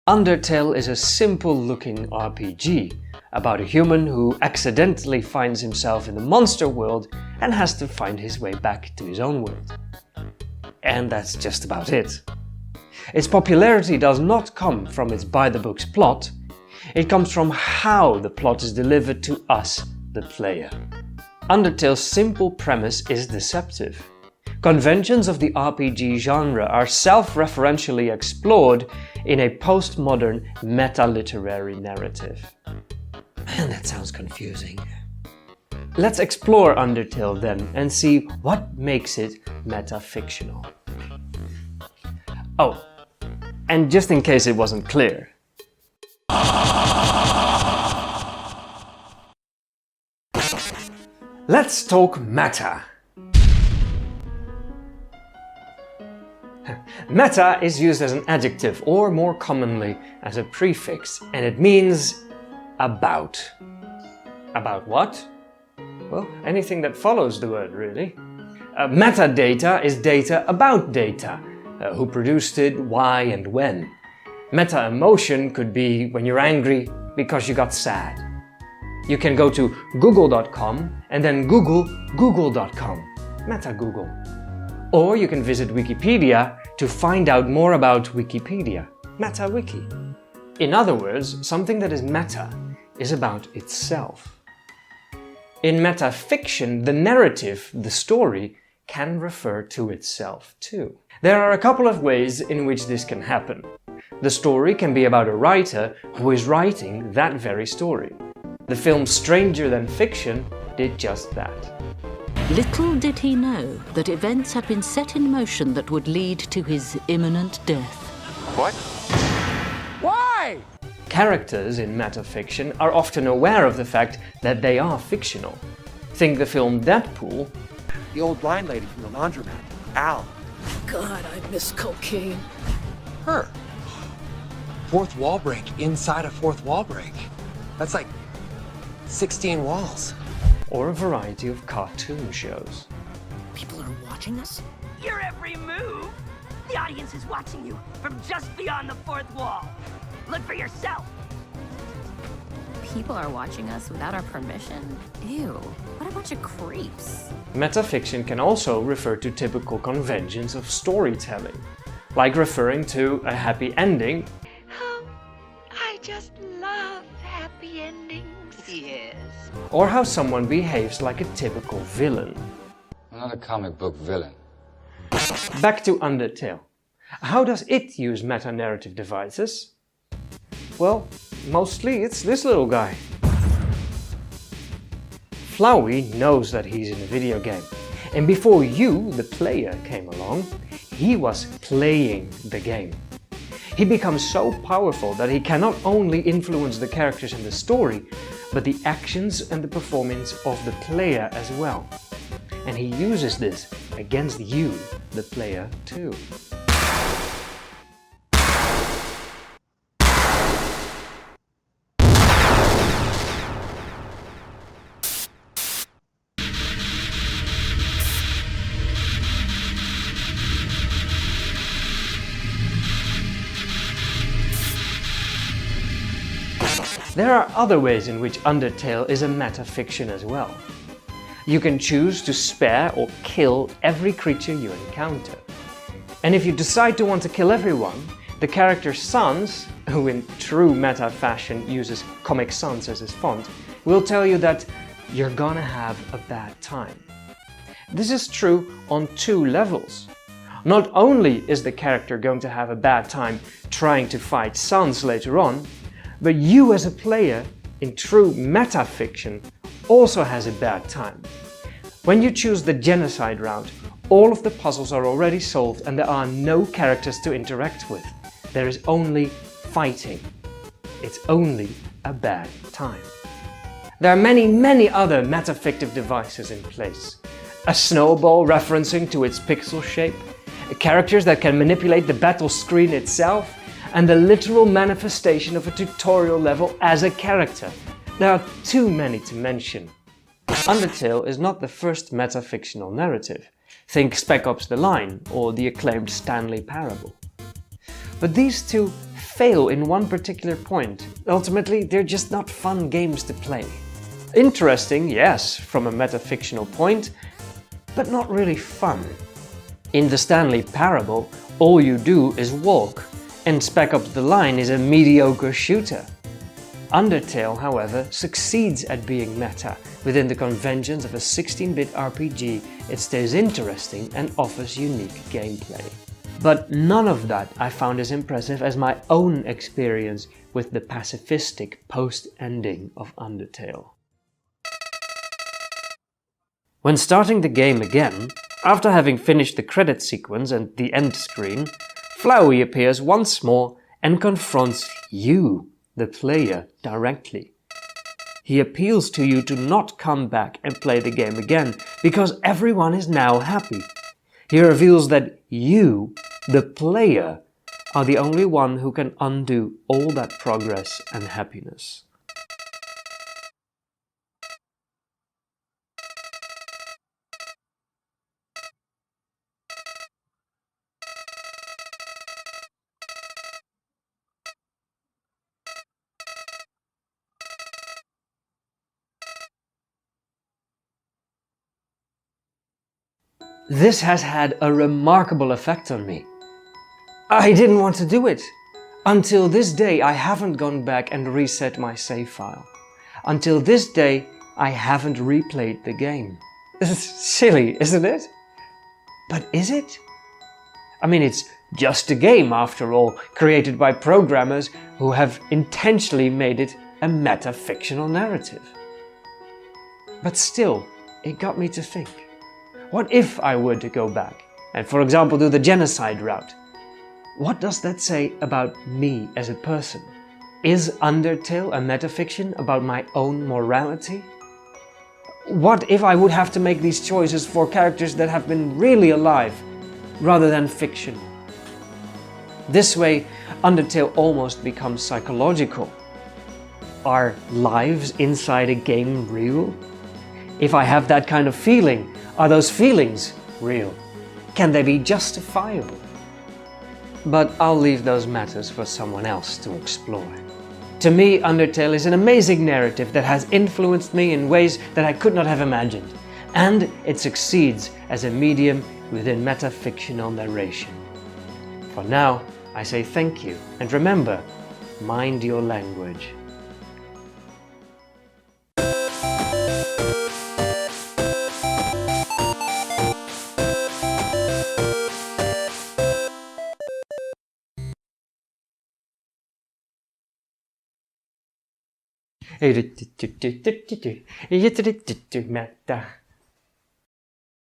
Undertale is a simple-looking RPG about a human who accidentally finds himself in the monster world and has to find his way back to his own world. And that's just about it. Its popularity does not come from its by-the-books plot, it comes from how the plot is delivered to us, the player. Undertale's simple premise is deceptive. Conventions of the RPG genre are self-referentially explored in a postmodern meta-literary narrative. Man, that sounds confusing. Let's explore Undertale then and see what makes it metafictional. Oh, and just in case it wasn't clear, let's talk meta. Meta is used as an adjective, or more commonly as a prefix, and it means about. About what? Well, anything that follows the word, really. Metadata is data about data. Who produced it, why and when. Meta-emotion could be when you're angry because you got sad. You can go to google.com and then Google google.com. Meta-Google. Or you can visit Wikipedia to find out more about Wikipedia. Meta-wiki. In other words, something that is meta is about itself. In metafiction, the narrative, the story, can refer to itself too. There are a couple of ways in which this can happen. The story can be about a writer who is writing that very story. The film Stranger Than Fiction did just that. Little did he know that events had been set in motion that would lead to his imminent death. What? Why? Characters in metafiction are often aware of the fact that they are fictional. Think the film Deadpool. The old blind lady from the laundromat, Al. God, I miss cocaine. Her. Fourth wall break inside a fourth wall break. That's like 16 walls. Or a variety of cartoon shows. People are watching us? Your every move! The audience is watching you from just beyond the fourth wall. Look for yourself. People are watching us without our permission? Ew, what a bunch of creeps. Metafiction can also refer to typical conventions of storytelling, like referring to a happy ending. Oh, I just love happy endings. Yes. Or how someone behaves like a typical villain. I'm not a comic book villain. Back to Undertale. How does it use meta-narrative devices? Well, mostly it's this little guy. Flowey knows that he's in a video game, and before you, the player, came along, he was playing the game. He becomes so powerful that he can not only influence the characters in the story, but the actions and the performance of the player as well. And he uses this against you, the player, too. There are other ways in which Undertale is a metafiction as well. You can choose to spare or kill every creature you encounter. And if you decide to want to kill everyone, the character Sans, who in true meta fashion uses Comic Sans as his font, will tell you that you're gonna have a bad time. This is true on two levels. Not only is the character going to have a bad time trying to fight Sans later on, but you as a player in true metafiction also has a bad time. When you choose the genocide route, all of the puzzles are already solved and there are no characters to interact with. There is only fighting. It's only a bad time. There are many other metafictive devices in place. A snowball referencing to its pixel shape, characters that can manipulate the battle screen itself, and the literal manifestation of a tutorial level as a character. There are too many to mention. Undertale is not the first metafictional narrative. Think Spec Ops: The Line or the acclaimed Stanley Parable. But these two fail in one particular point. Ultimately, they're just not fun games to play. Interesting, yes, from a metafictional point, but not really fun. In the Stanley Parable, all you do is walk, and Spec Ops: The Line is a mediocre shooter. Undertale, however, succeeds at being meta. Within the conventions of a 16-bit RPG, it stays interesting and offers unique gameplay. But none of that I found as impressive as my own experience with the pacifistic post-ending of Undertale. When starting the game again, after having finished the credit sequence and the end screen, Flowey appears once more and confronts you, the player, directly. He appeals to you to not come back and play the game again, because everyone is now happy. He reveals that you, the player, are the only one who can undo all that progress and happiness. This has had a remarkable effect on me. I didn't want to do it. Until this day, I haven't gone back and reset my save file. Until this day, I haven't replayed the game. It's silly, isn't it? But is it? I mean, it's just a game after all, created by programmers who have intentionally made it a meta-fictional narrative. But still, it got me to think. What if I were to go back and, for example, do the genocide route? What does that say about me as a person? Is Undertale a metafiction about my own morality? What if I would have to make these choices for characters that have been really alive, rather than fictional? This way, Undertale almost becomes psychological. Are lives inside a game real? If I have that kind of feeling, are those feelings real? Can they be justifiable? But I'll leave those matters for someone else to explore. To me, Undertale is an amazing narrative that has influenced me in ways that I could not have imagined. And it succeeds as a medium within metafictional narration. For now, I say thank you, and remember, mind your language. Meta.